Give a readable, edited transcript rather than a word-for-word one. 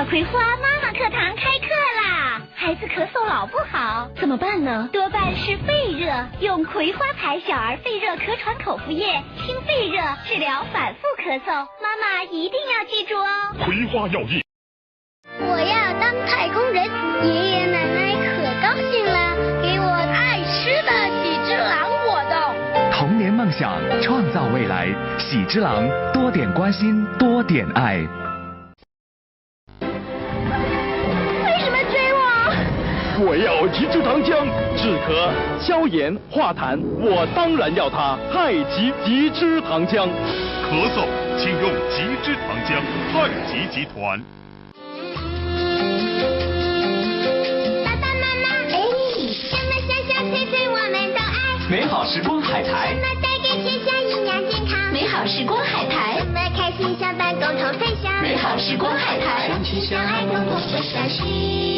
小葵花妈妈课堂开课啦！孩子咳嗽老不好，怎么办呢？多半是肺热，用葵花牌小儿肺热咳喘口服液，清肺热，治疗反复咳嗽。妈妈一定要记住哦。葵花药液。我要当太空人，爷爷奶奶可高兴了，给我爱吃的喜之郎果冻。童年梦想，创造未来，喜之郎，多点关心，多点爱。为什么追我？我要极之糖浆，止咳、消炎、化痰，我当然要它。太极极之糖浆。咳嗽，请用极之糖浆，太极集团。爸爸妈妈，什么小小脆脆我们都爱。美好时光海苔，什么带给全家营养健康。美好时光海苔，什么开心相伴共同分享。美好时光海苔，相亲相爱共同分享。